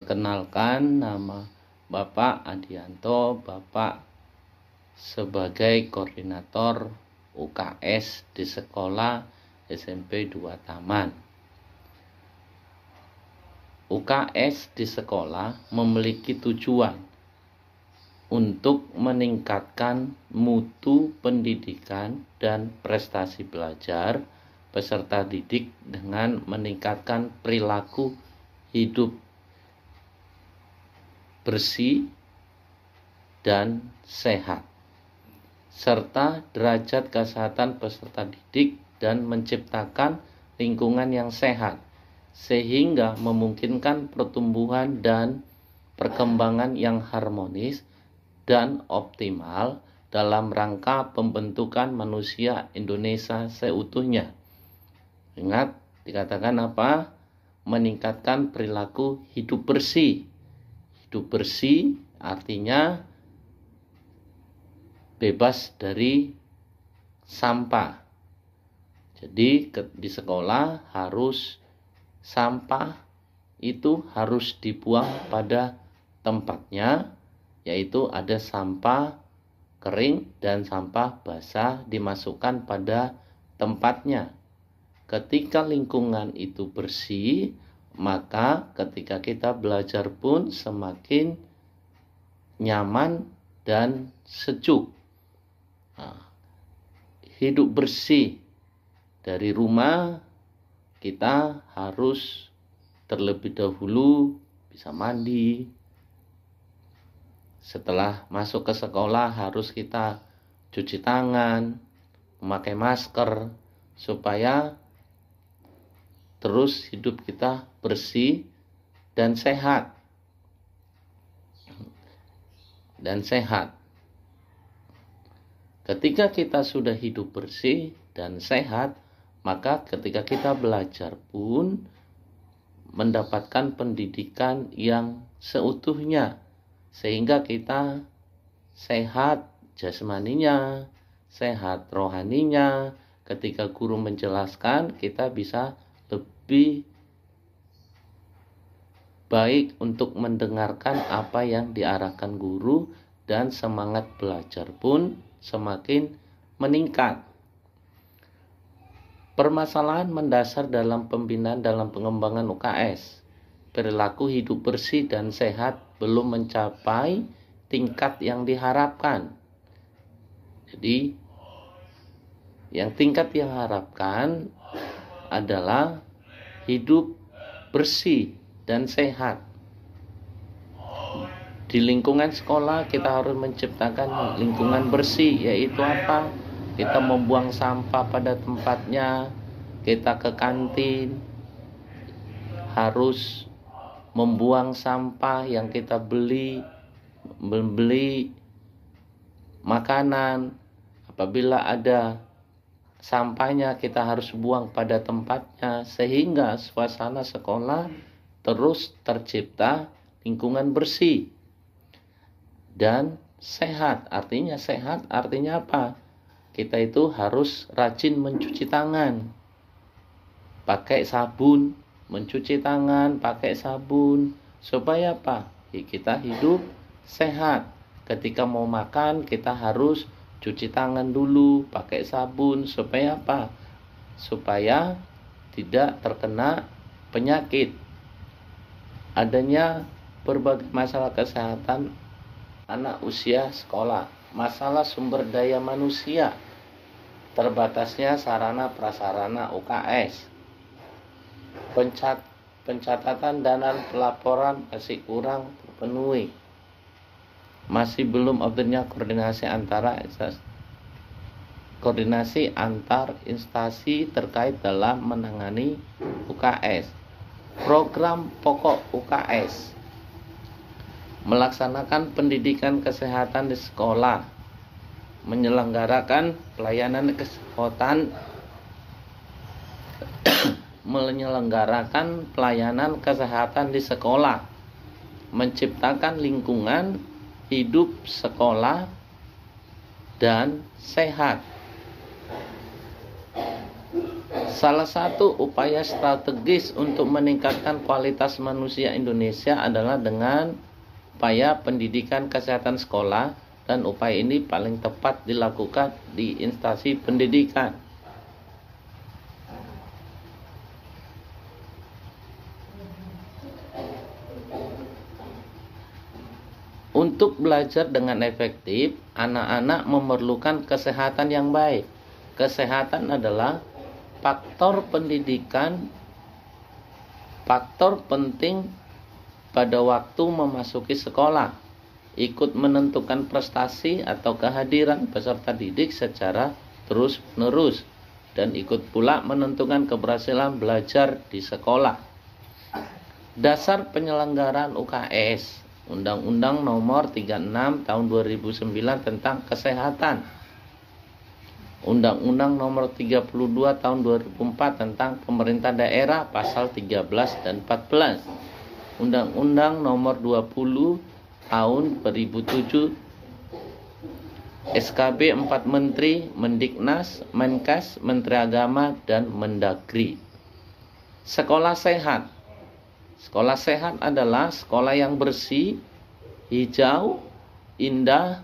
Kenalkan, nama Bapak Adianto, Bapak sebagai koordinator UKS di sekolah SMP 2 Taman. UKS di sekolah memiliki tujuan untuk meningkatkan mutu pendidikan dan prestasi belajar peserta didik dengan meningkatkan perilaku hidup bersih dan sehat, serta derajat kesehatan peserta didik dan menciptakan lingkungan yang sehat, sehingga memungkinkan pertumbuhan dan perkembangan yang harmonis dan optimal dalam rangka pembentukan manusia Indonesia seutuhnya. Ingat, dikatakan apa? Meningkatkan perilaku hidup bersih. Hidup bersih artinya bebas dari sampah. Jadi di sekolah harus sampah itu harus dibuang pada tempatnya, yaitu ada sampah kering dan sampah basah dimasukkan pada tempatnya. Ketika lingkungan itu bersih, maka ketika kita belajar pun semakin nyaman dan sejuk. Hidup bersih dari rumah, kita harus terlebih dahulu bisa mandi. Setelah masuk ke sekolah harus kita cuci tangan, memakai masker, supaya terus hidup kita bersih dan sehat. Ketika kita sudah hidup bersih dan sehat, maka ketika kita belajar pun mendapatkan pendidikan yang seutuhnya, sehingga kita sehat jasmaninya, sehat rohaninya. Ketika guru menjelaskan, kita bisa lebih baik untuk mendengarkan apa yang diarahkan guru, dan semangat belajar pun semakin meningkat. Permasalahan mendasar dalam pembinaan dalam pengembangan UKS, perilaku hidup bersih dan sehat belum mencapai tingkat yang diharapkan. Jadi, yang tingkat yang diharapkan adalah hidup bersih dan sehat. Di lingkungan sekolah kita harus menciptakan lingkungan bersih, yaitu apa? Kita membuang sampah pada tempatnya, kita ke kantin harus membuang sampah yang kita membeli makanan. Apabila ada sampahnya, kita harus buang pada tempatnya, sehingga suasana sekolah terus tercipta lingkungan bersih dan sehat. Artinya apa? Kita itu harus rajin mencuci tangan, pakai sabun, mencuci tangan pakai sabun, supaya apa? Kita hidup sehat. Ketika mau makan, kita harus cuci tangan dulu pakai sabun, supaya apa? Supaya tidak terkena penyakit. Adanya berbagai masalah kesehatan anak usia sekolah, masalah sumber daya manusia, terbatasnya sarana prasarana UKS, pencatatan dan pelaporan masih kurang terpenuhi, masih belum adanya koordinasi antar instansi terkait dalam menangani UKS. Program pokok UKS melaksanakan pendidikan kesehatan di sekolah, menyelenggarakan pelayanan kesehatan di sekolah, menciptakan lingkungan hidup sekolah dan sehat. Salah satu upaya strategis untuk meningkatkan kualitas manusia Indonesia adalah dengan upaya pendidikan kesehatan sekolah, dan upaya ini paling tepat dilakukan di instansi pendidikan. Untuk belajar dengan efektif, anak-anak memerlukan kesehatan yang baik. Kesehatan adalah faktor pendidikan, faktor penting pada waktu memasuki sekolah, ikut menentukan prestasi atau kehadiran peserta didik secara terus-menerus, dan ikut pula menentukan keberhasilan belajar di sekolah. Dasar penyelenggaraan UKS, Undang-Undang Nomor 36 Tahun 2009 tentang Kesehatan, Undang-Undang Nomor 32 Tahun 2004 tentang Pemerintah Daerah Pasal 13 dan 14, Undang-Undang Nomor 20 Tahun 2007, SKB 4 Menteri, Mendiknas, Menkes, Menteri Agama, dan Mendagri. Sekolah sehat. Sekolah sehat adalah sekolah yang bersih, hijau, indah,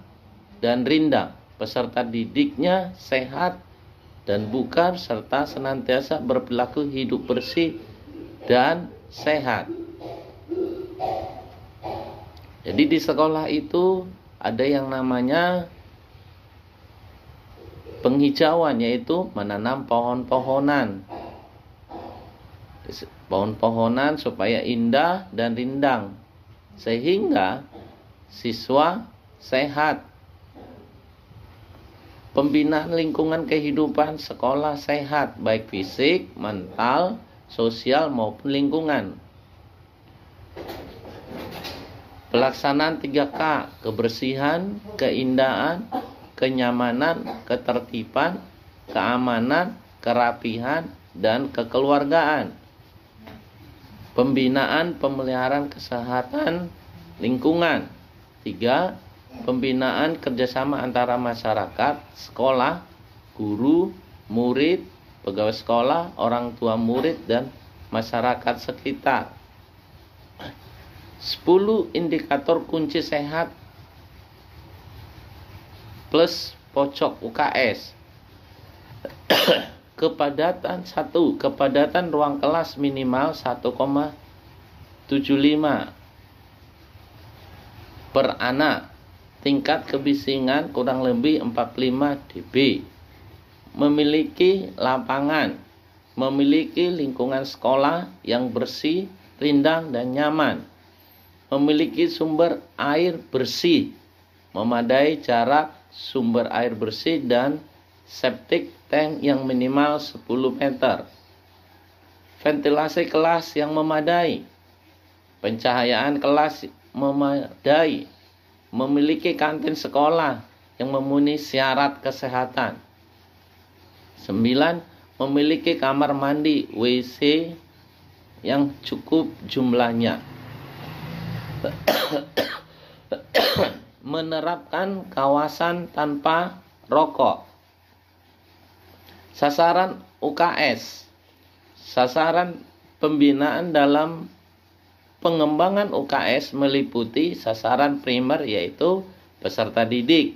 dan rindang. Peserta didiknya sehat dan bugar serta senantiasa berperilaku hidup bersih dan sehat. Jadi di sekolah itu ada yang namanya penghijauan, yaitu menanam pohon-pohonan. Pohon-pohonan supaya indah dan rindang, sehingga siswa sehat. Pembinaan lingkungan kehidupan sekolah sehat, baik fisik, mental, sosial maupun lingkungan. Pelaksanaan 3K, kebersihan, keindahan, kenyamanan, ketertiban, keamanan, kerapihan, dan kekeluargaan. Pembinaan pemeliharaan kesehatan lingkungan. 3. Pembinaan kerjasama antara masyarakat, sekolah, guru, murid, pegawai sekolah, orang tua murid, dan masyarakat sekitar. 10 indikator kunci sehat plus pojok UKS. Kepadatan 1. Kepadatan ruang kelas minimal 1,75 per anak. Tingkat kebisingan kurang lebih 45 dB. Memiliki lapangan. Memiliki lingkungan sekolah yang bersih, rindang, dan nyaman. Memiliki sumber air bersih. Memadai jarak sumber air bersih dan septic tank yang minimal 10 meter. Ventilasi kelas yang memadai. Pencahayaan kelas memadai. Memiliki kantin sekolah yang memenuhi syarat kesehatan. 9. Memiliki kamar mandi WC yang cukup jumlahnya. Menerapkan kawasan tanpa rokok. Sasaran UKS. Sasaran pembinaan dalam pengembangan UKS meliputi sasaran primer, yaitu peserta didik.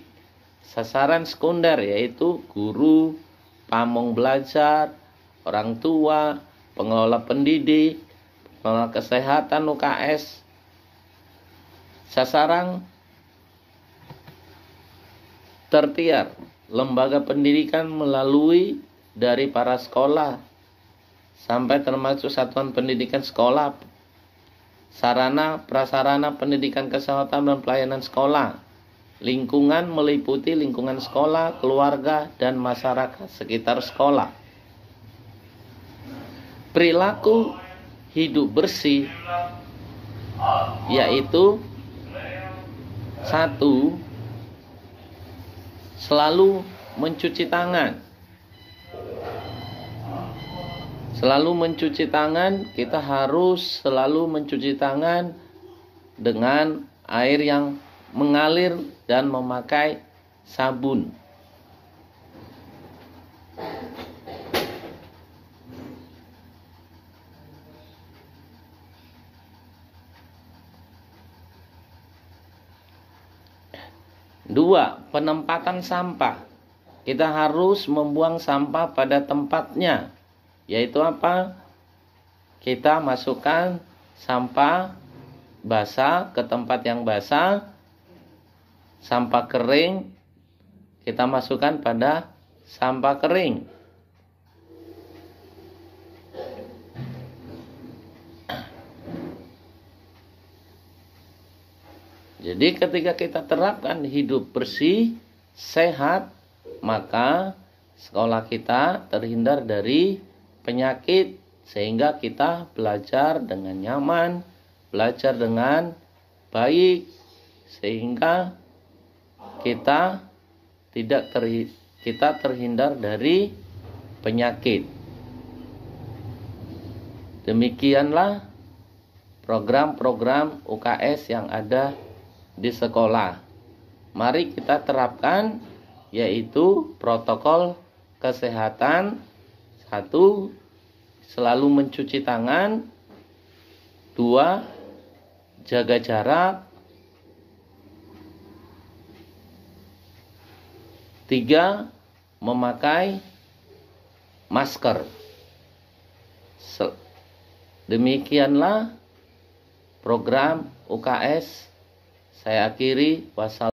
Sasaran sekunder, yaitu guru, pamong belajar, orang tua, pengelola pendidik, pengelola kesehatan UKS. Sasaran tertier, lembaga pendidikan melalui dari para sekolah sampai termasuk satuan pendidikan sekolah, sarana prasarana pendidikan kesehatan dan pelayanan sekolah. Lingkungan meliputi lingkungan sekolah, keluarga, dan masyarakat sekitar sekolah. Perilaku hidup bersih, yaitu 1. Selalu mencuci tangan. Selalu mencuci tangan, kita harus selalu mencuci tangan dengan air yang mengalir dan memakai sabun. 2. Penempatan sampah. Kita harus membuang sampah pada tempatnya. Yaitu apa? Kita masukkan sampah basah ke tempat yang basah. Sampah kering kita masukkan pada sampah kering. Jadi ketika kita terapkan hidup bersih, sehat, maka sekolah kita terhindar dari penyakit, sehingga kita belajar dengan nyaman, belajar dengan baik, sehingga kita terhindar dari penyakit. Demikianlah program-program UKS yang ada di sekolah. Mari kita terapkan, yaitu protokol kesehatan. 1. Selalu mencuci tangan. 2. Jaga jarak. 3. Memakai masker. Demikianlah program UKS. Saya akhiri. Wassalamualaikum.